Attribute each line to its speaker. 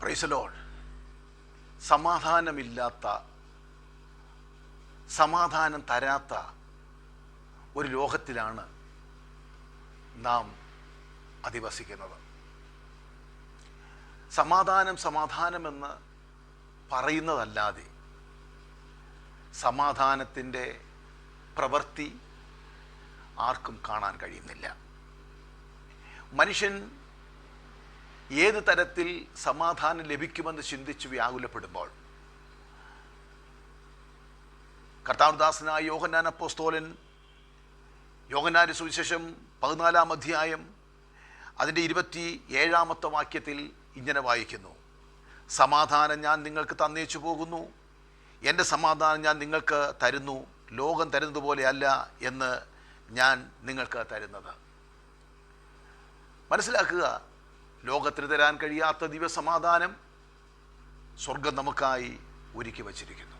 Speaker 1: Praise the Lord. സമാധാനമില്ലാത്ത, സമാധാനം തരാത്ത ഒരു ലോകത്തിലാണ് നാം അധിവസിക്കുന്നത്. സമാധാനമെന്ന് പറയുന്നതല്ലാതെ സമാധാനത്തിൻ്റെ പ്രവൃത്തി ആർക്കും കാണാൻ കഴിയുന്നില്ല. മനുഷ്യൻ ഏത് തരത്തിൽ സമാധാനം ലഭിക്കുമെന്ന് ചിന്തിച്ച് വ്യാകുലപ്പെടുമ്പോൾ കർത്താവദാസനായ യോഹന്നാൻ അപ്പോസ്തലൻ യോഹന്നാന്റെ സുവിശേഷം 14-ാം അധ്യായം അതിൻ്റെ 27-ാമത്തെ വാക്യത്തിൽ ഇങ്ങനെ വായിക്കുന്നു: സമാധാനം ഞാൻ നിങ്ങൾക്ക് തന്നേച്ചു പോകുന്നു, എൻ്റെ സമാധാനം ഞാൻ നിങ്ങൾക്ക് തരുന്നു, ലോകം തരുന്നത് പോലെയല്ല എന്ന് ഞാൻ നിങ്ങൾക്ക് തരുന്നത്. മനസ്സിലാക്കുക, ലോകത്തിന് തരാൻ കഴിയാത്ത ദിവ്യസമാധാനം സ്വർഗം നമുക്കായി ഒരുക്കി വച്ചിരിക്കുന്നു.